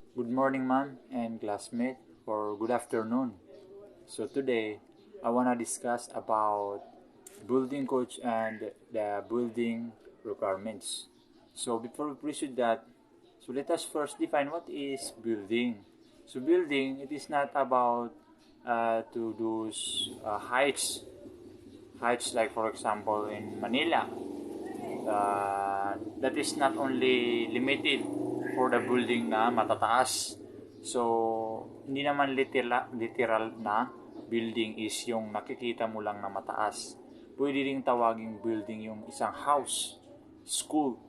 Good morning, ma'am and classmate, or good afternoon. So today, I wanna discuss about building codes and the building requirements. So before we proceed that, so let us first define what is building. So building, it is not about to those heights like for example in Manila. That is not only limited for the building na matataas. So, hindi naman literal na building is yung nakikita mo lang na mataas. Pwede ring tawaging building yung isang house, school,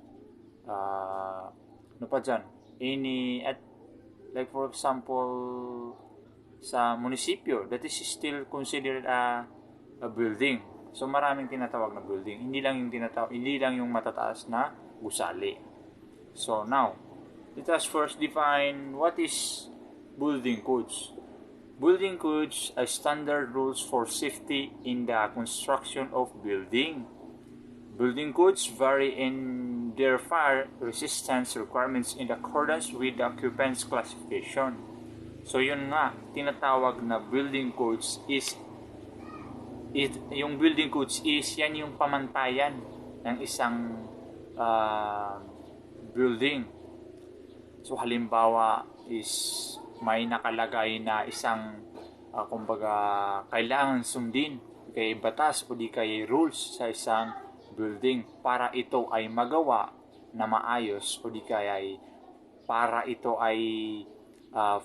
ano pa dyan? Like for example, sa munisipyo, that is still considered a building. So maraming tinatawag na building. Hindi lang yung matataas na gusali. So now, let us first define what is building codes. Building codes are standard rules for safety in the construction of building. Building codes vary in their fire resistance requirements in accordance with the occupant's classification. So yun nga, tinatawag na building codes yung building codes is yan yung pamantayan ng isang building. So halimbawa is may nakalagay na isang kumbaga kailangan sundin kay batas o di kay rules sa isang building para ito ay magawa na maayos o di kaya para ito ay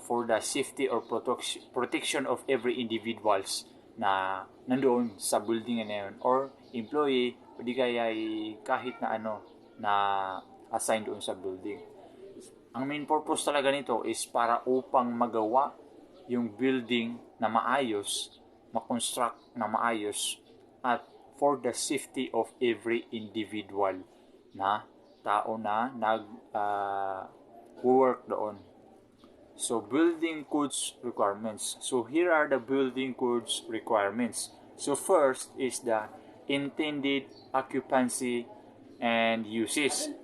for the safety or protection of every individuals na nandoon sa building na yun or employee o di kaya kahit na ano na assign doon sa building. Ang main purpose talaga nito is para upang magawa yung building na maayos, makonstruct na maayos at for the safety of every individual na tao na nag-work doon. So, building codes requirements. So, here are the building codes requirements. So, first is the intended occupancy and uses.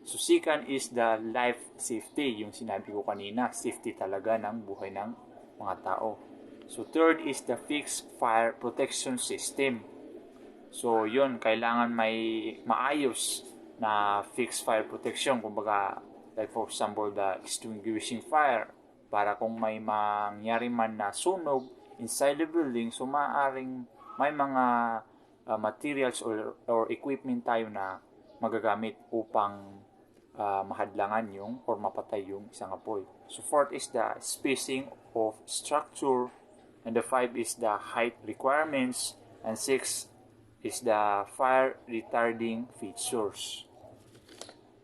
So, second is the life safety. Yung sinabi ko kanina, safety talaga ng buhay ng mga tao. So, third is the fixed fire protection system. So, yun, kailangan may maayos na fixed fire protection. Kumbaga, like for example, the extinguishing fire. Para kung may mangyari man na sunog inside the building, so maaaring may mga materials or equipment tayo na magagamit upang mahadlangan yung or mapatay yung isang apoy. So fourth is the spacing of structure, and the five is the height requirements, and six is the fire retarding features.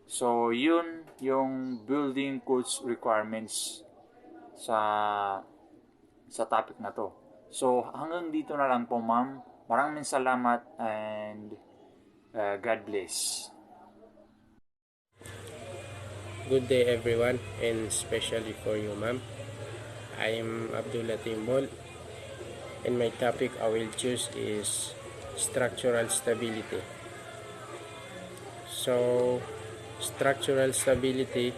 So yun yung building codes requirements sa topic na to. So hanggang dito na lang po, ma'am. Maraming salamat and God bless. Good day everyone, and especially for you, ma'am. I am Abdullah Timbol, and my topic I will choose is structural stability. So, structural stability,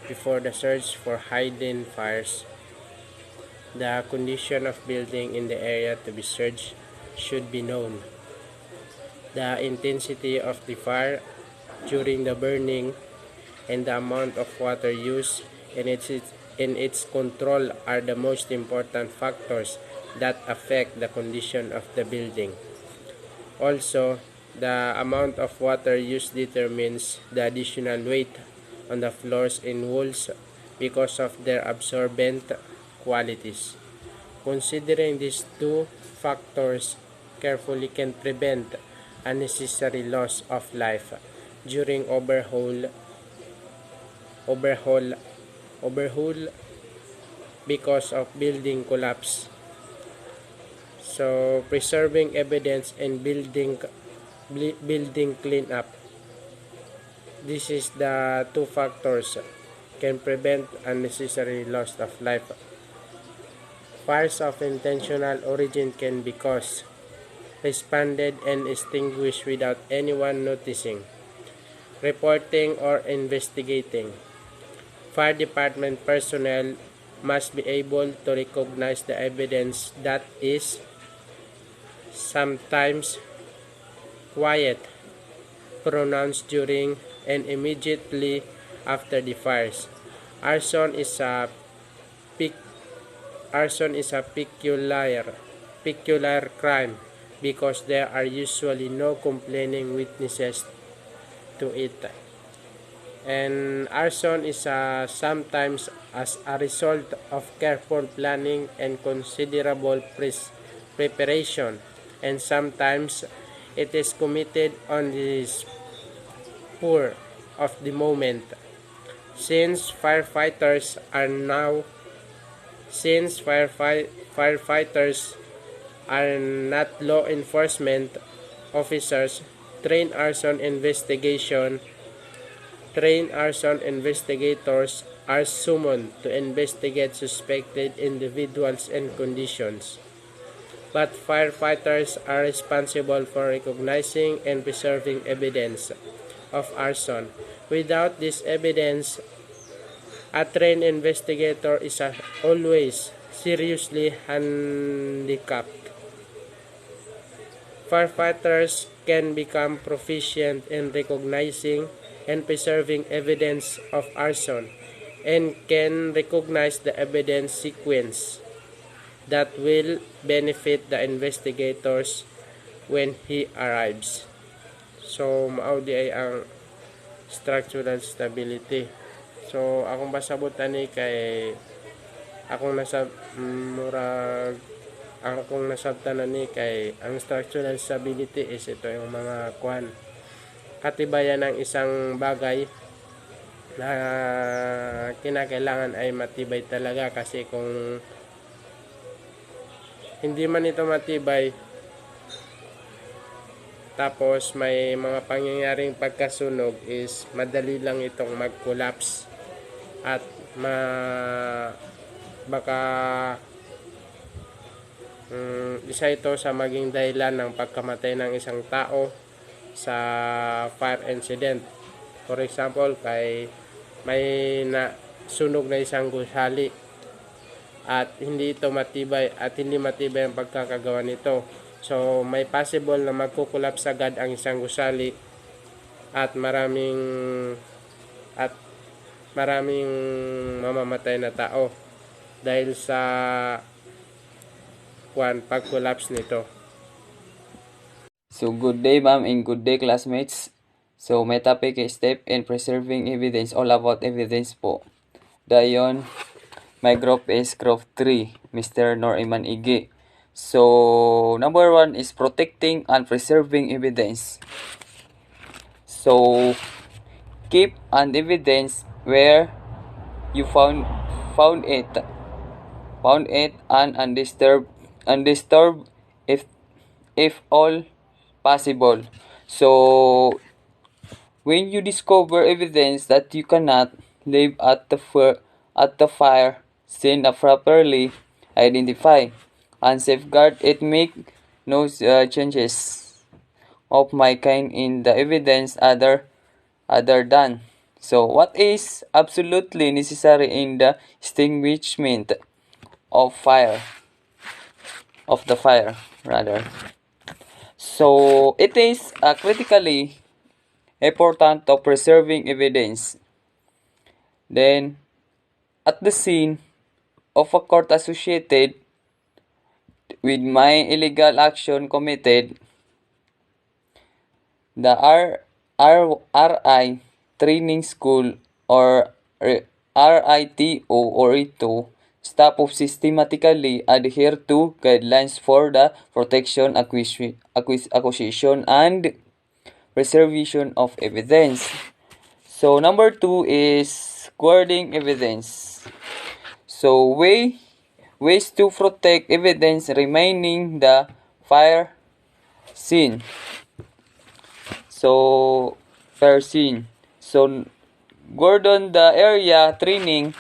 before the search for hidden fires, the condition of building in the area to be searched should be known. The intensity of the fire during the burning and the amount of water used in its control are the most important factors that affect the condition of the building. Also, the amount of water used determines the additional weight on the floors and walls because of their absorbent qualities. Considering these two factors carefully can prevent unnecessary loss of life during overhaul because of building collapse. So, preserving evidence and building cleanup. This is the two factors can prevent unnecessary loss of life. Fires of intentional origin can be caused, responded, and extinguished without anyone noticing, reporting, or investigating. Fire department personnel must be able to recognize the evidence that is sometimes quiet, pronounced during and immediately after the fires. Arson is a peculiar crime because there are usually no complaining witnesses to it. And arson is sometimes as a result of careful planning and considerable preparation, and sometimes it is committed on the spur of the moment. Since firefighters are not law enforcement officers, trained arson investigators are summoned to investigate suspected individuals and conditions. But firefighters are responsible for recognizing and preserving evidence of arson. Without this evidence, a trained investigator is always seriously handicapped. Firefighters can become proficient in recognizing and preserving evidence of arson and can recognize the evidence sequence that will benefit the investigators when he arrives. So, maudi ay ang structural stability. So, akong pasabutan ni kay akong nasabtanan ni kay ang structural stability is ito yung mga katibayan ng isang bagay na kinakailangan ay matibay talaga, kasi kung hindi man ito matibay tapos may mga pangyayaring pagkasunog, is madali lang itong mag-collapse at baka isa ito sa maging dahilan ng pagkamatay ng isang tao sa fire incident. For example, kay may sunog na isang gusali at hindi ito matibay at hindi matibay ang pagkakagawa nito. So may possible na magkukulaps agad ang isang gusali at maraming mamamatay na tao dahil sa pag-collapse nito. So good day ma'am and good day classmates. So my topic is step in preserving evidence, all about evidence po. Dayon, my group is group 3, Mr. Nor-eman Ige. So number 1 is protecting and preserving evidence. So keep an evidence where you found it and undisturbed if all possible. So when you discover evidence that you cannot leave at the fire scene properly, identify and safeguard it. Make no changes of my kind in the evidence other than. So what is absolutely necessary in the extinguishment of the fire rather. So it is critically important of preserving evidence. Then at the scene of a court associated with my illegal action committed, the RI training school or RITO or ito staff of systematically adhere to guidelines for the protection, acquisition, and preservation of evidence. So number 2 is guarding evidence. So ways to protect evidence remaining the fire scene. So guard on the area training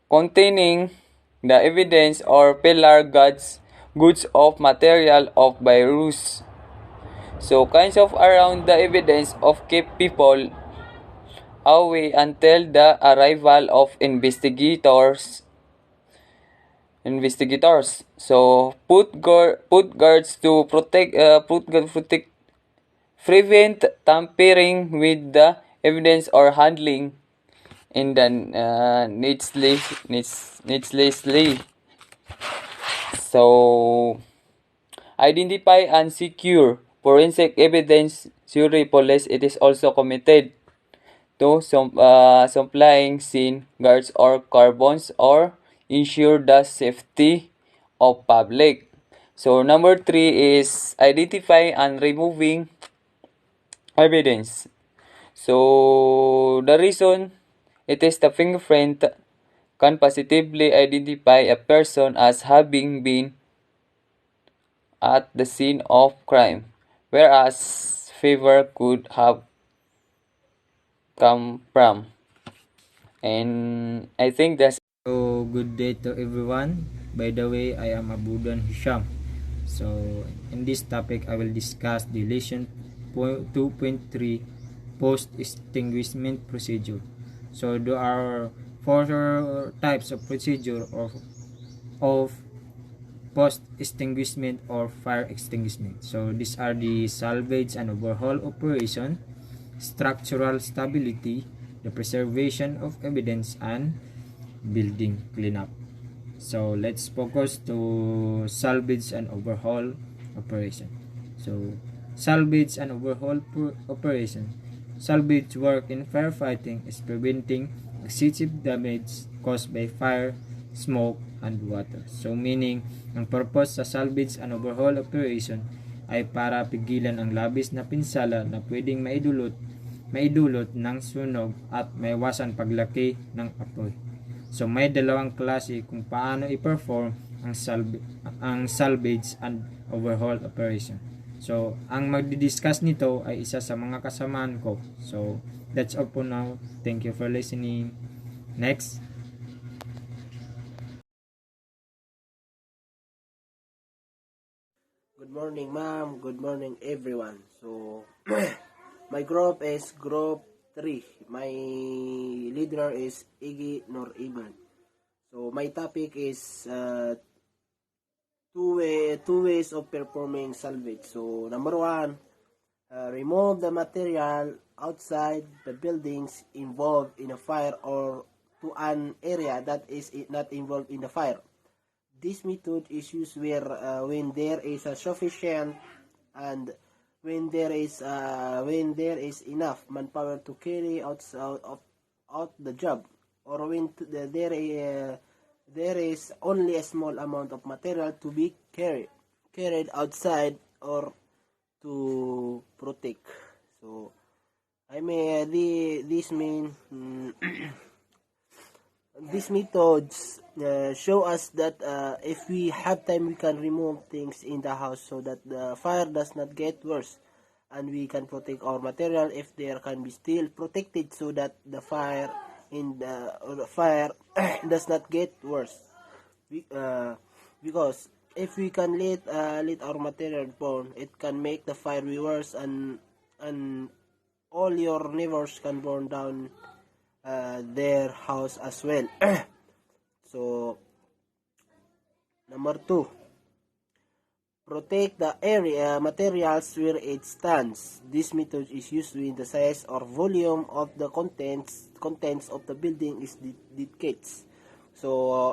containing the evidence or pillar goods of material of virus. So kinds of around the evidence of keep people away until the arrival of investigators. So put guards to prevent tampering with the evidence or handling in the needlessly. So identify and secure forensic evidence. Jury police, it is also committed to supplying scene guards or carbons or ensure the safety of public. So number 3 is identify and removing evidence. So the reason it is the fingerprint can positively identify a person as having been at the scene of crime, whereas fever could have come from. And I think that's So, good day to everyone. By the way, I am Abudan Hisham. So, in this topic, I will discuss the lesson 2.3 post-extinguishment procedure. So, there are four types of procedure of post-extinguishment or fire extinguishment. So, these are the salvage and overhaul operation, structural stability, the preservation of evidence, and building cleanup. So let's focus to salvage and overhaul operation. So salvage and overhaul operation. Salvage work in firefighting is preventing excessive damage caused by fire, smoke, and water. So meaning, ang purpose sa salvage and overhaul operation ay para pigilan ang labis na pinsala na pwedeng maidulot ng sunog at maiwasan paglaki ng apoy. So may dalawang klase kung paano i-perform ang salvage and overhaul operation. So ang magdi-discuss nito ay isa sa mga kasamahan ko. So that's all for now. Thank you for listening. Next. Good morning, ma'am. Good morning, everyone. So, my group is Group 3. My leader is Nor-eman. So, my topic is two ways of performing salvage. So, number 1, remove the material outside the buildings involved in a fire or to an area that is not involved in the fire. This method is used when there is a sufficient and when there is enough manpower to carry out the job, or when there is only a small amount of material to be carried outside or to protect. So I mean this mean these methods show us that if we have time, we can remove things in the house so that the fire does not get worse, and we can protect our material if they can be still protected so that the fire does not get worse. Because if we can let our material burn, it can make the fire worse, and all your neighbors can burn down their house as well. So number 2, protect the area materials where it stands. This method is used when the size or volume of the contents of the building is dictates. So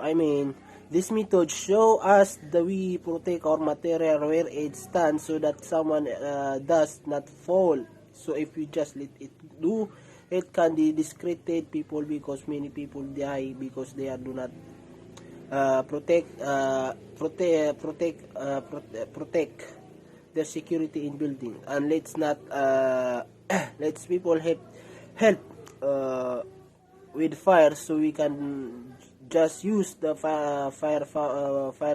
this method show us that we protect our material where it stands so that someone does not fall. So if we just let it do, it can be discredited people, because many people die because they do not protect their security in building. And let's not let's people help with fire, so we can just use the fire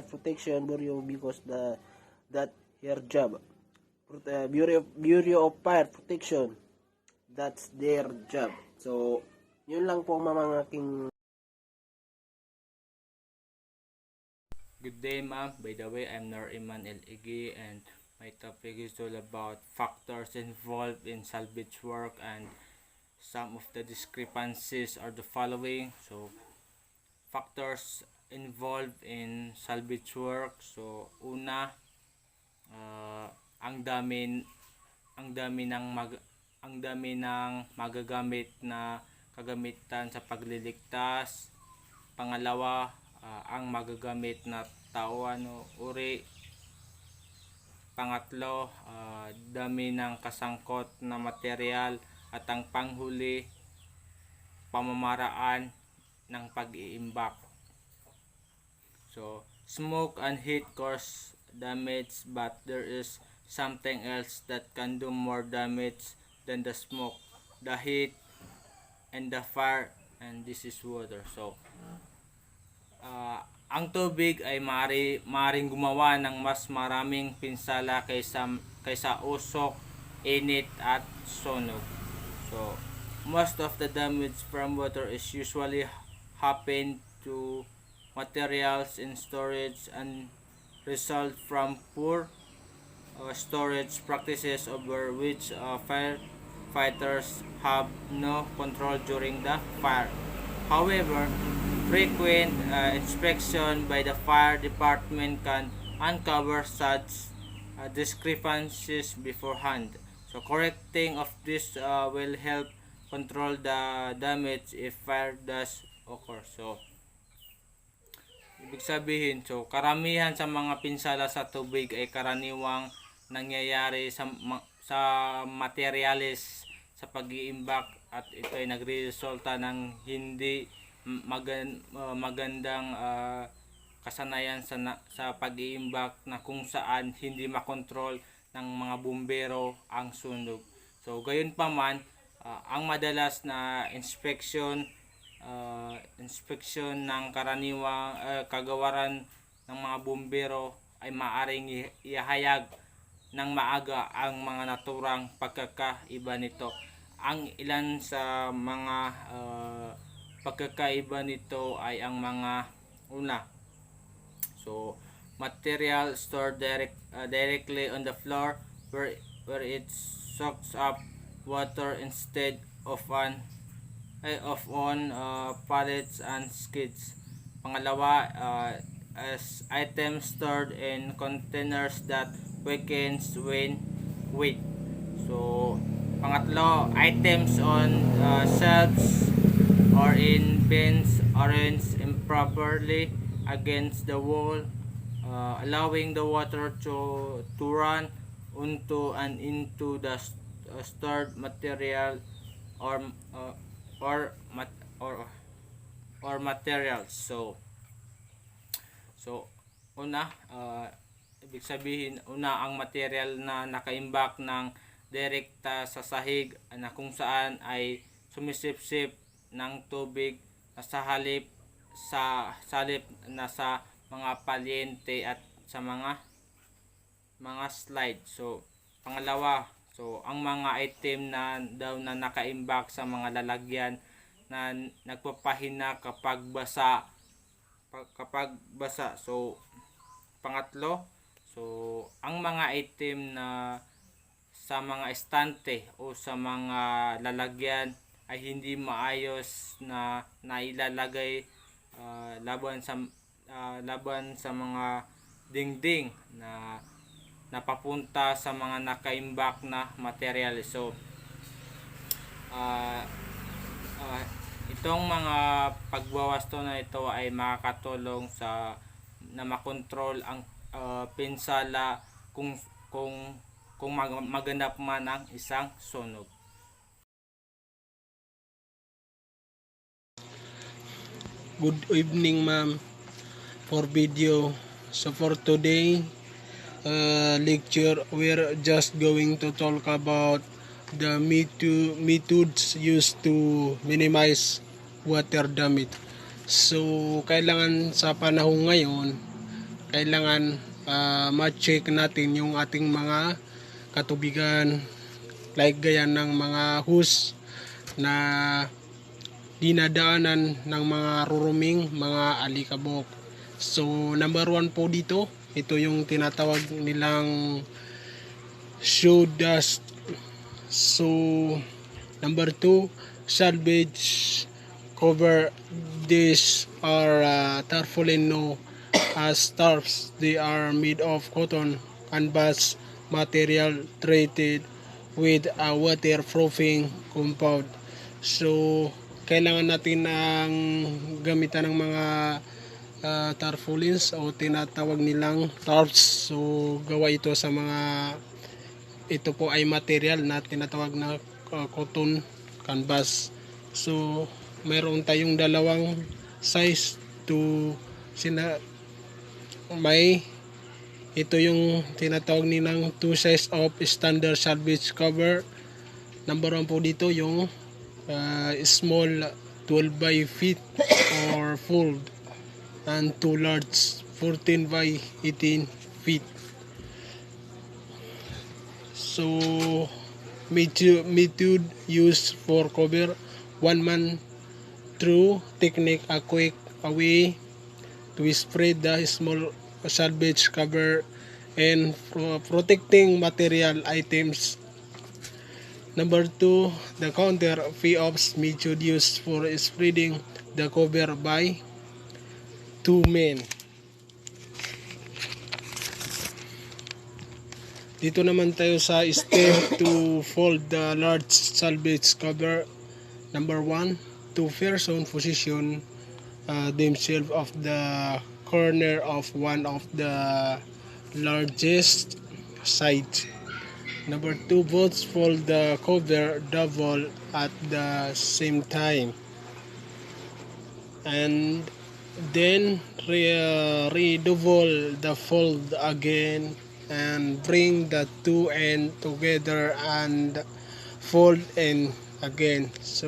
protection bureau, because that their job. Bureau of Fire Protection, that's their job. So yun lang po mga aking. Good day, ma'am. By the way, I'm Nor-eman and my topic is all about factors involved in salvage work and some of the discrepancies are the following. So factors involved in salvage work. So una, ang dami ng magagamit na kagamitan sa pagliligtas. Pangalawa, ang magagamit na tauhan o uri. Pangatlo, dami ng kasangkot na material. At ang panghuli, pamamaraan ng pag-iimbak. So, smoke and heat cause damage, but there is something else that can do more damage than the smoke, the heat, and the fire, and this is water. So, ang tubig ay maaaring gumawa ng mas maraming pinsala kaysa usok, init, at sunog. So, most of the damage from water is usually happen to materials in storage and result from poor storage practices over which firefighters have no control during the fire. However, frequent inspection by the fire department can uncover such discrepancies beforehand. So correcting of this will help control the damage if fire does occur. So ibig sabihin, so karamihan sa mga pinsala sa tubig ay karaniwang nangyayari sa materyales sa pag-iimbak, at ito ay nagreresulta ng hindi magandang kasanayan sa pag-iimbak na kung saan hindi makontrol ng mga bumbero ang sunog. So gayon pa man, ang madalas na inspection ng karaniwang kagawaran ng mga bumbero ay maaring ihayag ng maaga ang mga naturang pagkakaiba nito. Ang ilan sa mga pagkakaiba nito ay ang mga una. So material stored directly on the floor where it soaks up water instead of on pallets and skids. Pangalawa, as items stored in containers that weakens when wet. So pangatlo, items on shelves or in bins arranged improperly against the wall, allowing the water to run onto and into the stored material or materials. So una, ibig sabihin, una, ang material na nakaimbak ng direkta sa sahig na kung saan ay sumisipsip ng tubig na sa halip na sa mga palyente at sa mga slide. So pangalawa, so ang mga item na nakaimbak sa mga lalagyan na nagpapahina kapag basa. So pangatlo, so ang mga item na sa mga estante o sa mga lalagyan ay hindi maayos na nailalagay laban sa mga dingding na napapunta sa mga nakaimbak na material. So itong mga pagbawasto na ito ay makakatulong na makontrol ang pinsala kung maganap man ang isang sunog. Good evening, ma'am, for video. So for today lecture, we're just going to talk about the methods used to minimize water damage. So kailangan sa panahon ngayon, kailangan ma-check natin yung ating mga katubigan, like gaya ng mga hose na dinadaanan ng mga ruruming mga alikabok. So number 1 po dito, ito yung tinatawag nilang shoe dust. So number 2, salvage cover. These are tarpaulin known as tarps. They are made of cotton canvas material treated with a waterproofing compound. So, kailangan natin ang gamitan ng mga tarpaulins o tinatawag nilang tarps. So, gawa ito sa mga, ito po ay material na tinatawag na cotton canvas. So, mayroon tayong dalawang size to may ito yung tinatawag nilang 2 size of standard salvage cover. Number 1 po dito yung small 12 by feet or fold, and 2 large 14 by 18 feet. So method used for cover: 1-man through technique, a quick way to spread the small salvage cover and protecting material items. Number 2, the counter FEOPS method used for spreading the cover by 2 men. Dito naman tayo sa step to fold the large salvage cover. Number 1, 2 persons position themselves of the corner of one of the largest sides. Number 2, both fold the cover double at the same time, and then redouble the fold again and bring the two ends together and fold in again. So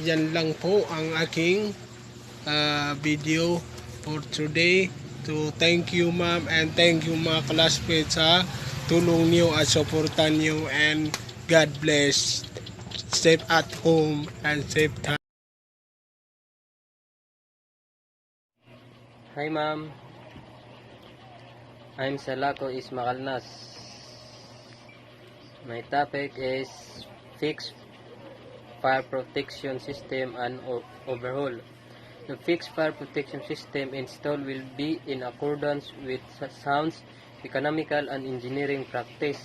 yan lang po ang aking video for today. To thank you ma'am and thank you mga classmates sa tulong niyo at supportan niyo, and God bless. Safe at home and safe time. Hi ma'am, I'm Salato Ismakalnas. My topic is fixed fire protection system and overhaul. The fixed fire protection system installed will be in accordance with sound economical and engineering practice.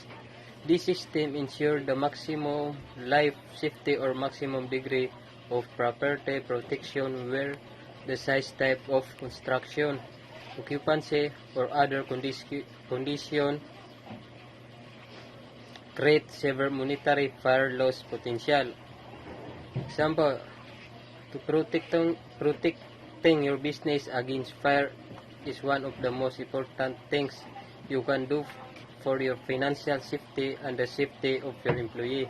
This system ensures the maximum life safety or maximum degree of property protection where the size, type of construction, occupancy, or other condition create severe monetary fire loss potential. Example, to protecting your business against fire is one of the most important things you can do for your financial safety and the safety of your employee.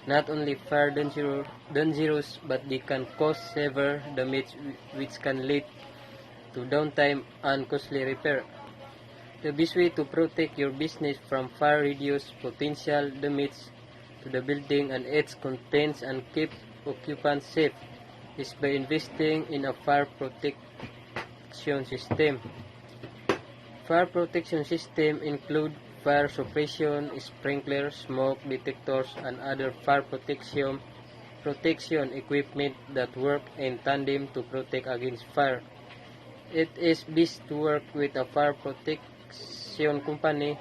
Not only fire dangerous, but they can cause severe damage which can lead to downtime and costly repair. The best way to protect your business from fire, reduce potential damage to the building and its contents, and keep occupants safe is by investing in a fire protection system. Fire protection system include fire suppression, sprinklers, smoke detectors, and other fire protection equipment that work in tandem to protect against fire. It is best to work with a fire protection company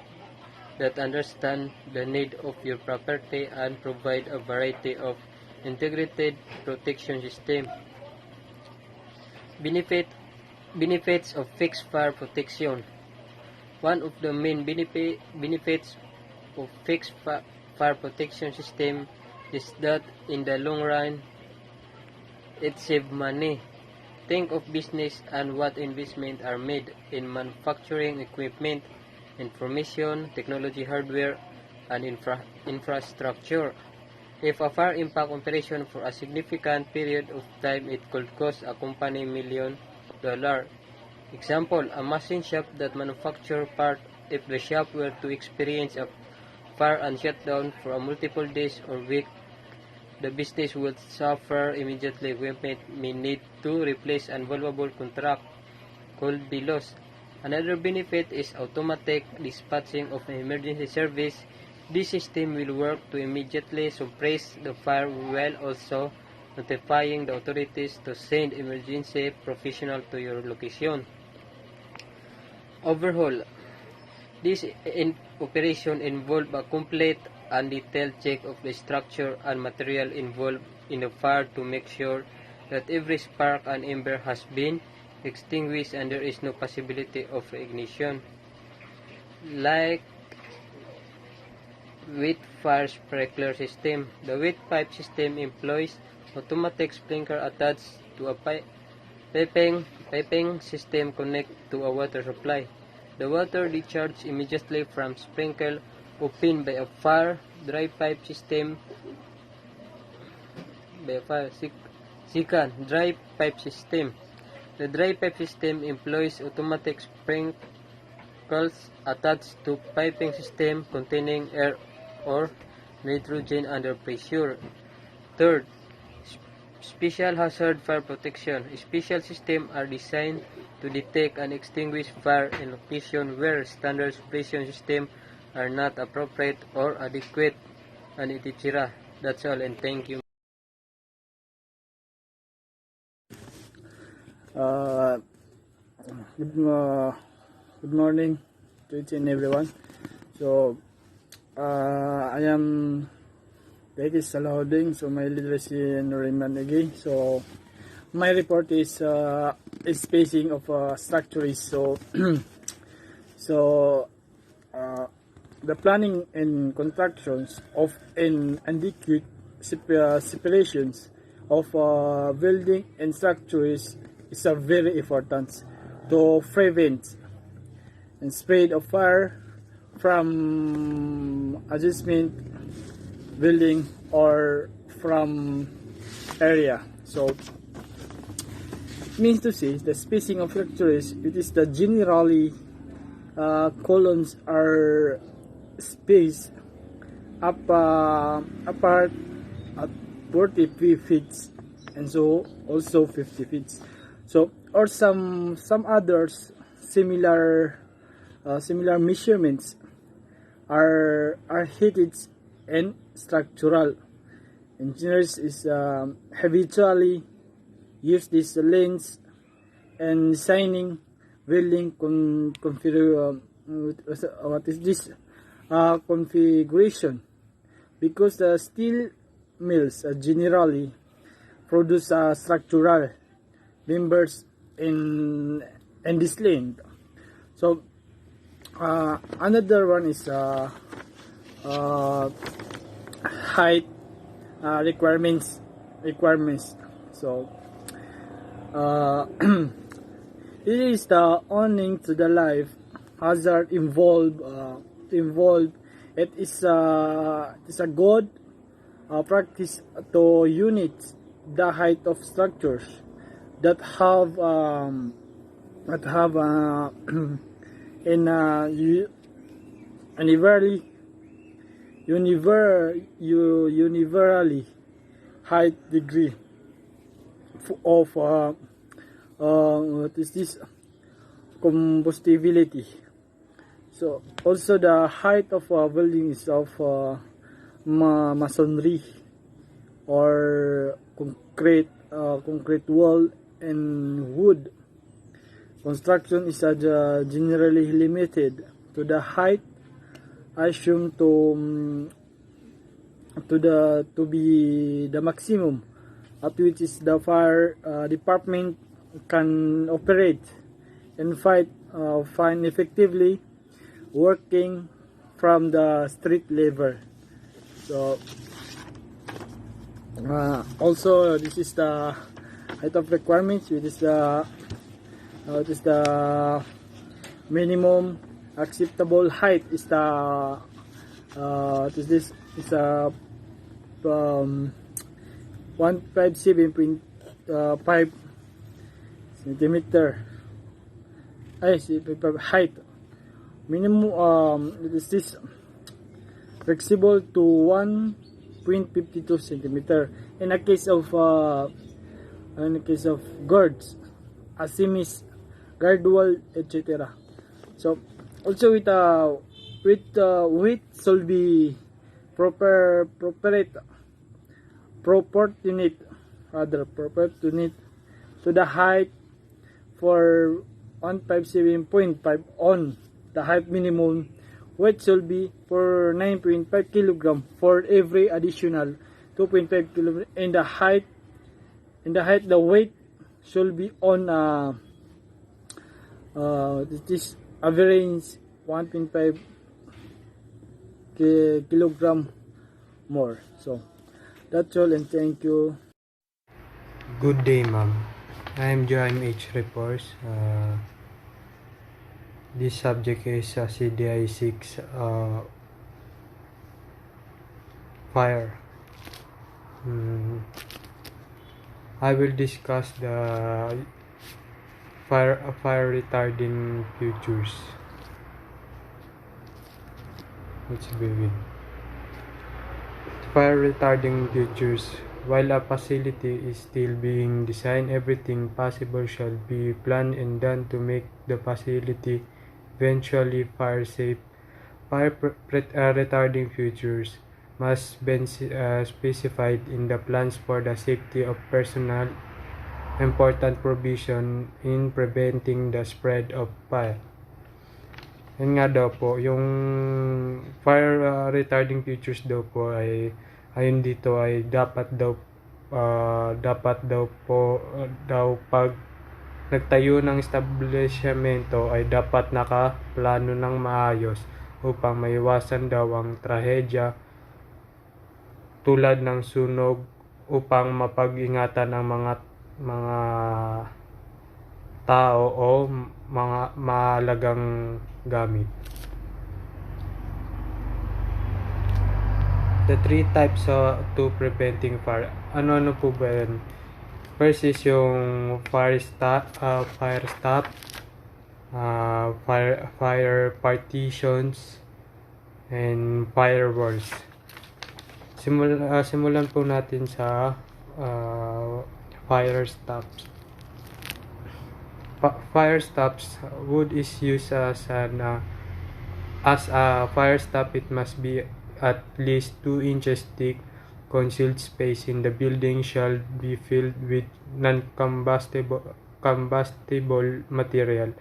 that understand the need of your property and provide a variety of integrated protection system. Benefits of fixed fire protection. One of the main benefits of fixed fire protection system is that in the long run, it saves money. Think of business and what investments are made in manufacturing equipment, information technology hardware, and infrastructure. If a fire impact operation for a significant period of time, it could cost a company $1 million. Example, a machine shop that manufactures parts. If the shop were to experience a fire and shut down for multiple days or weeks, the business would suffer immediately. Equipment may need to replace, and valuable contract could be lost. Another benefit is automatic dispatching of emergency service. This system will work to immediately suppress the fire while also notifying the authorities to send emergency professional to your location. Overhaul. This operation involved a complete and detailed check of the structure and material involved in the fire to make sure that every spark and ember has been extinguished and there is no possibility of reignition. Like wet fire sprinkler system, the wet pipe system employs automatic sprinkler attached to a piping system connected to a water supply. The water discharged immediately from sprinkler opened by a fire dry pipe system. Second, dry pipe system. The dry pipe system employs automatic sprinkles attached to piping system containing air or nitrogen under pressure. Third, special hazard fire protection. Special systems are designed to detect and extinguish fire in locations where standard suppression systems are not appropriate or adequate, and etc. That's all, and thank you. Good morning to each and everyone. So I am Becky Salahoding, so my literacy in Nor-eman again. So my report is spacing of structures. So the planning and constructions of an adequate separations of building and structures is very important to prevent and spread of fire from adjacent building or from area. So it means to say the spacing of structures, it is the generally columns are spaced apart at 40 feet and so also 50 feet. So or some others similar measurements are heated and structural. Engineers is habitually use this lens and designing building configuration, because the steel mills generally produce structural members in this lane. So another one is height requirements. So it is the owning to the life hazard involved. It is a good practice to unit the height of structures that have universally high degree of what is this combustibility. So also the height of building is of masonry or concrete wall and wood. Construction is generally limited to the height assumed to be the maximum at which is the fire department can operate and find effectively working from the street level. So also this is the height of requirements, which is the minimum acceptable height is the this is 157.5 centimeter. Height minimum is this flexible to 1.52 centimeter in a case of guards, asimis, guard wall, etc. So also with width should be proportionate to the height for 157.5 on the height minimum. Weight should be for 9.5 kg for every additional 2.5 kg. In the height the weight should be on this average 1.5 kilogram more. So that's all, and thank you. Good day, ma'am. I am Joanne H. Reports. This subject is CDI6 fire. I will discuss the fire retarding features. Let's begin. Fire retarding features. While a facility is still being designed, everything possible shall be planned and done to make the facility eventually fire safe. Fire retarding features must be specified in the plans for the safety of personnel, important provision in preventing the spread of fire. Yan nga daw po, yung fire retarding features daw po ay ayon dito ay dapat daw pag nagtayo ng establishmento ay dapat nakaplano ng maayos upang maiwasan daw ang trahedya tulad ng sunog, upang mapag-ingatan ang mga tao o mga mahalagang gamit. The three types to preventing fire. Ano po ba yan? First is yung fire partitions, and firewalls. Simulan po natin sa fire stops. Fire stops. Wood is used as a fire stop. It must be at least 2 inches thick. Concealed space in the building shall be filled with non-combustible material.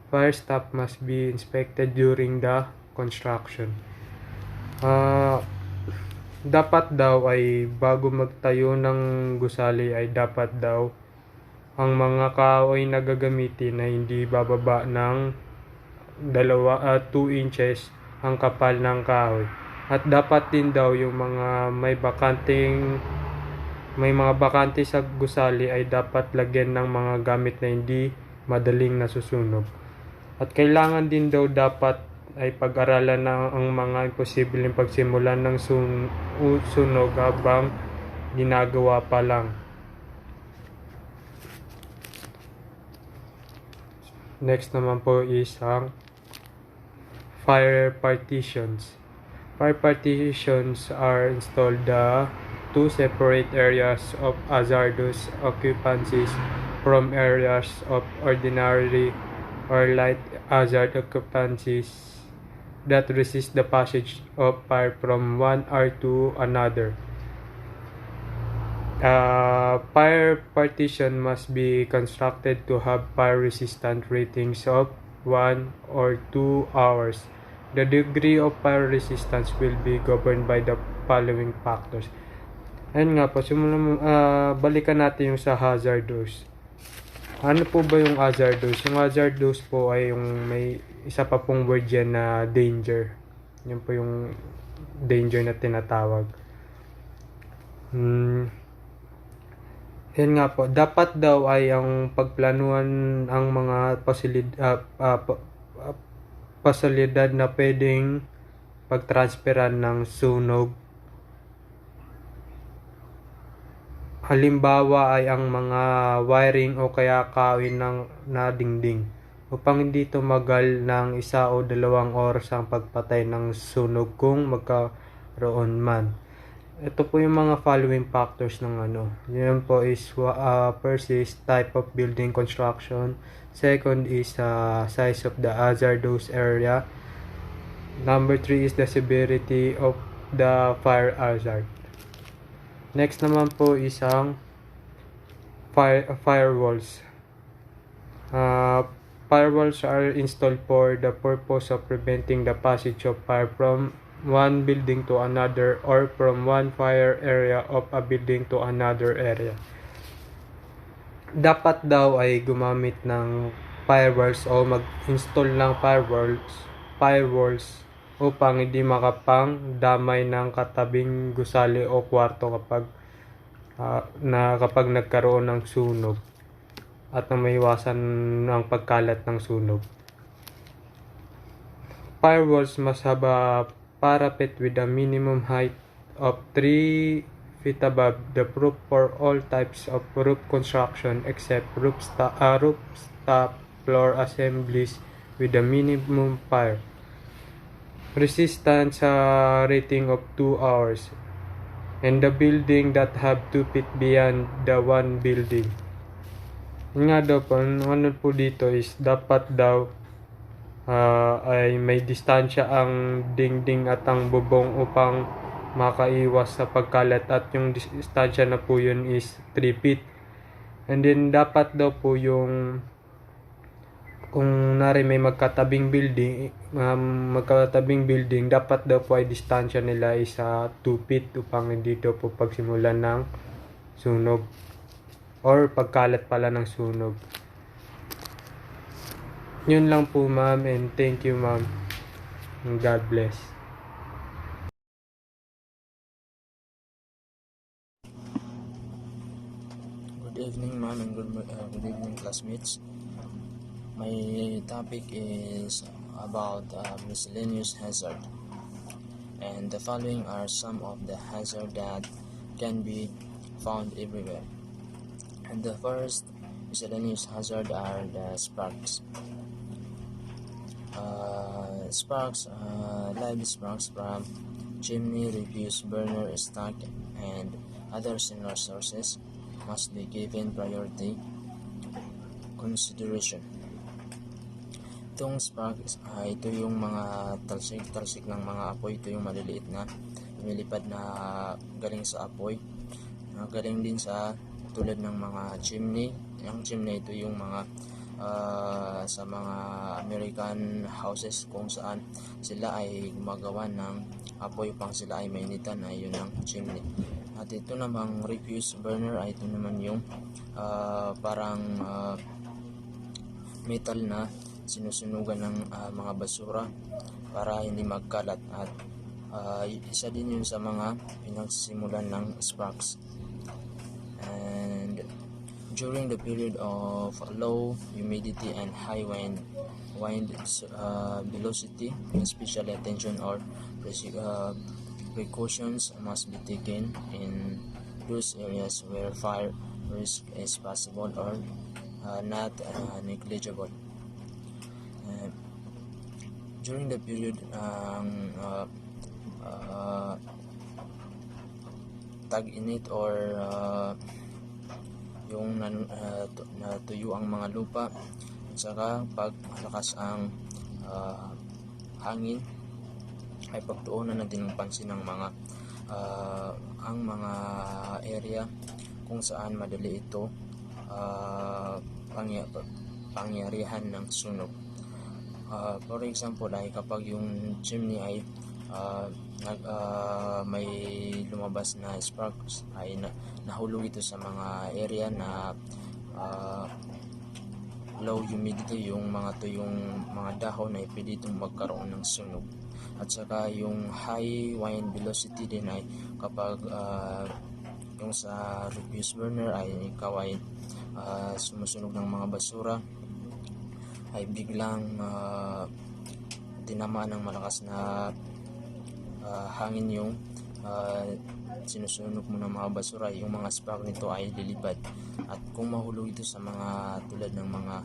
Fire stop must be inspected during the construction. Dapat daw ay bago magtayo ng gusali ay dapat daw ang mga kahoy na gagamitin ay hindi bababa ng 2 inches ang kapal ng kahoy. At dapat din daw yung mga may mga bakante sa gusali ay dapat lagyan ng mga gamit na hindi madaling nasusunog. At kailangan din daw dapat ay pag-aralan na ang mga imposibleng pagsimulan ng sunog habang ginagawa pa lang. Next naman po is ang fire partitions. Fire partitions are installed to separate areas of hazardous occupancies from areas of ordinary or light hazard occupancies that resist the passage of fire from one area to another. Fire partition must be constructed to have fire resistant ratings of 1 or 2 hours. The degree of fire resistance will be governed by the following factors. Ayun nga po, balikan natin yung sa hazardous. Ano po ba yung hazardous? Yung hazardous po ay yung may isa pa pong word yan na danger. Yun po yung danger na tinatawag. Yan nga po, dapat daw ay ang pagplanuhan ang mga pasilidad na pwedeng pagtransferan ng sunog. Halimbawa ay ang mga wiring o kaya kawin na dingding upang hindi tumagal ng 1 o 2 oras ang pagpatay ng sunog kung magkaroon man. Ito po yung mga following factors ng Yan po is first is type of building construction. Second is size of the hazardous area. Number 3 is the severity of the fire hazard. Next naman po is ang firewalls. Firewalls are installed for the purpose of preventing the passage of fire from one building to another or from one fire area of a building to another area. Dapat daw ay gumamit ng firewalls o mag-install ng firewalls upang hindi makapang damay ng katabing gusali o kwarto kapag nagkaroon ng sunog at na maiwasan ang pagkalat ng sunog. Firewalls must have a parapet with a minimum height of 3 feet above the roof for all types of roof construction except roof top floor assemblies with a minimum fire resistance rating of 2 hours and the building that have 2 feet beyond the one building. Yun nga daw po, ano po dito is dapat daw ay may distansya ang dingding at ang bubong upang makaiwas sa pagkalat at yung distansya na po yun is 3 feet. And then dapat daw po yung kung nari may magkatabing building, dapat daw po ay distansya nila is 2 feet upang hindi daw po pagsimulan ng sunog or pagkalat pala ng sunog. Yun lang po ma'am, and thank you ma'am, and God bless. Good evening ma'am and good evening classmates. My topic is about miscellaneous hazard, and the following are some of the hazards that can be found everywhere. And the first miscellaneous hazard are the sparks. Live sparks from chimney, refuse burner, stock, and other similar sources must be given priority consideration. Itong sparks, ito yung mga talsik ng mga apoy. Ito yung maliliit na lumilipad na galing sa apoy, galing din sa tulad ng mga chimney. Yung chimney, ito yung mga sa mga American houses kung saan sila ay gumagawa ng apoy upang sila ay mainitan, ay yun ang chimney. At ito namang refuse burner ay ito naman yung parang metal na sinusunugan ng mga basura para hindi magkalat, at isa din yun sa mga pinagsimulan ng sparks. And during the period of low humidity and high wind velocity, special attention or precautions must be taken in those areas where fire risk is possible or not negligible. During the period tag-init or yung natuyo ang mga lupa, at saka pag malakas ang hangin, ay pagtuunan natin ng pansin ng mga ang mga area kung saan madali ito pangyarihan ng sunog. For example, ay kapag yung chimney ay may lumabas na sparks, ay nahulog ito sa mga area na low humidity, yung mga tuyong mga dahon ay pwede itong magkaroon ng sunog. At saka yung high wind velocity din ay kapag yung sa refuse burner ay ikaw ay sumusunog ng mga basura, ay biglang tinamaan ng malakas na hangin yung sinusunog mo ng mga basura, yung mga spark nito ay lilipad. At kung mahulog ito sa mga tulad ng mga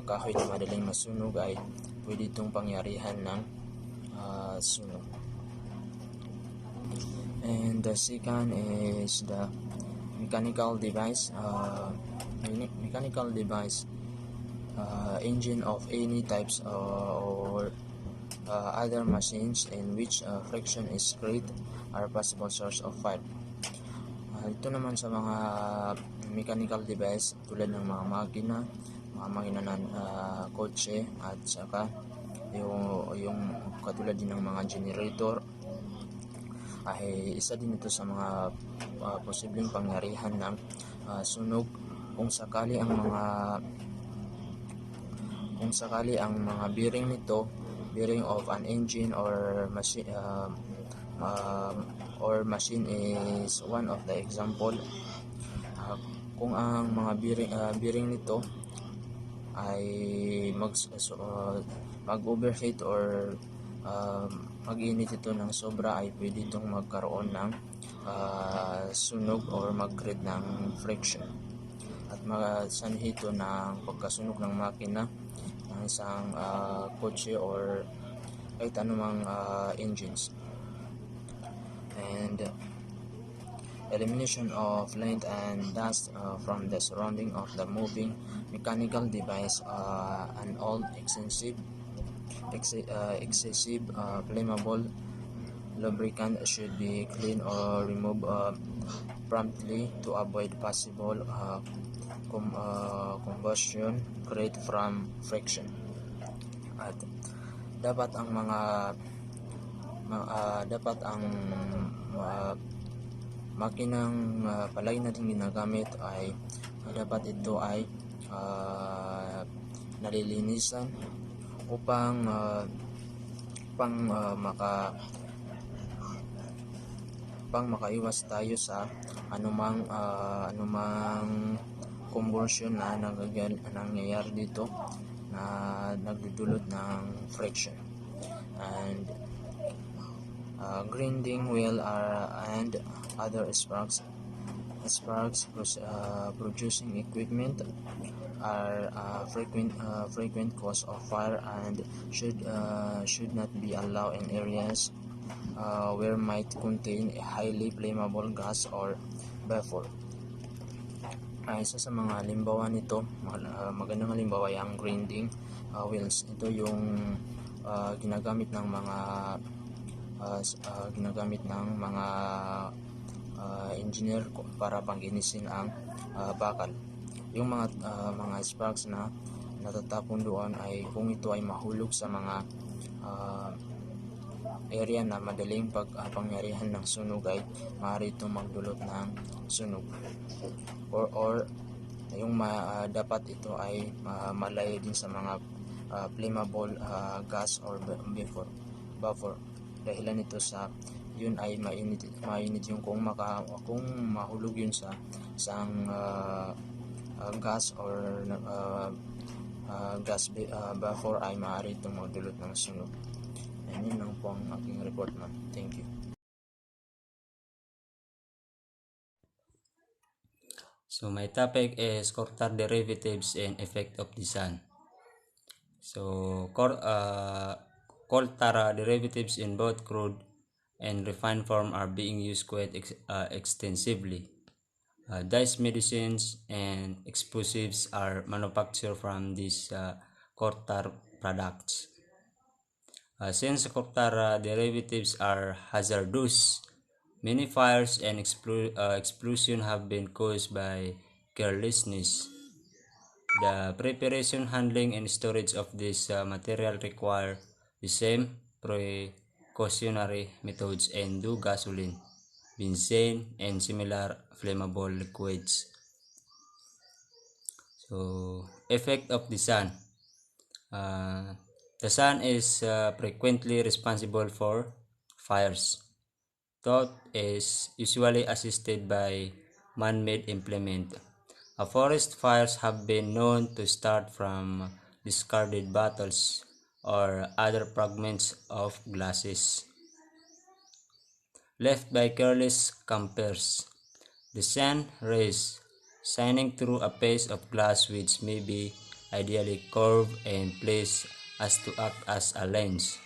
kahoy na madaling masunog, ay pwede itong pangyarihan ng sunog. And the second is the mechanical device. Engine of any types or other machines in which friction is great are possible source of fire. Ito naman sa mga mechanical device tulad ng mga makina ng kotse at saka yung katulad din ng mga generator ay isa din ito sa mga posibleng pangyarihan ng sunog kung sakali ang mga bearing of an engine or machine is one of the example. Kung ang mga bearing nito ay mag-overheat or mag-init ito ng sobra, ay pwede itong magkaroon ng sunog or mag-create ng friction at masanhi ito ng pagkasunog ng makina ng isang kotse or kahit anumang engines. And elimination of lint and dust from the surrounding of the moving mechanical device and all excessive flammable lubricant should be cleaned or removed promptly to avoid possible combustion create from friction. At dapat ang makinang palagi natin ginagamit ay dapat ito ay nalilinisan upang makaiwas tayo sa anumang combustion na nangyayari dito na nagdudulot ng friction. And grinding wheel and other sparks producing equipment are frequent cause of fire and should not be allowed in areas where might contain a highly flammable gas or vapor. Isa sa mga halimbawa nito, magandang halimbawa ay ang grinding wheels. Ito yung ginagamit ng mga engineer para pangginisin ang bakal. Yung mga sparks na natatapon doon ay kung ito ay mahulog sa mga area na madaling pangyarihan ng sunog, ay maaari itong magdulot ng sunog or yung dapat ito ay malayo din sa mga flammable gas or vapor. Dahilan nito sa yun ay mainit yung kung mahulog yun sa isang gas or gas vapor, ay maaari itong magdulot ng sunog. And yun lang po ang aking report, ma'am. Thank you. So my topic is Coulthard derivatives and effect of the sun. So Coulthard derivatives in both crude and refined form are being used quite extensively. Dyes, medicines, and explosives are manufactured from these Coulthard products. Since Coulthard derivatives are hazardous, many fires and explosions have been caused by carelessness. The preparation, handling, and storage of this material require the same precautionary methods and do gasoline, benzene, and similar flammable liquids. So, effect of the sun. The sun is frequently responsible for fires. Thought is usually assisted by man-made implement. Forest fires have been known to start from discarded bottles or other fragments of glasses left by careless campers. The sun rays shining through a piece of glass, which may be ideally curved and placed as to act as a lens,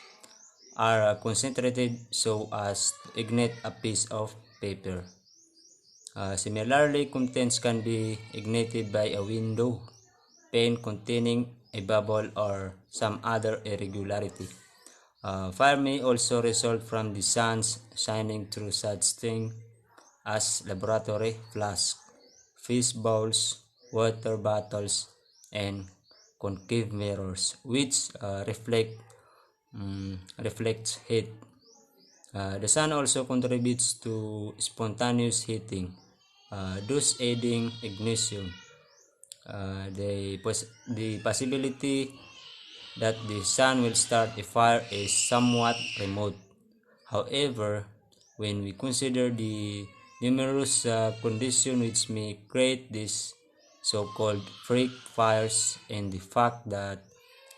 are concentrated so as to ignite a piece of paper. Similarly, contents can be ignited by a window pane containing a bubble or some other irregularity. Fire may also result from the sun's shining through such things as laboratory flasks, fish bowls, water bottles, and concave mirrors, which reflects heat. The sun also contributes to spontaneous heating, thus aiding ignition. The possibility that the sun will start a fire is somewhat remote. However, when we consider the numerous conditions which may create these so-called freak fires and the fact that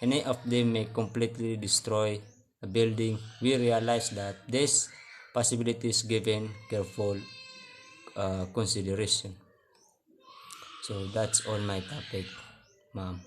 any of them may completely destroy a building, we realize that this possibility is given careful consideration. So that's all my topic, ma'am.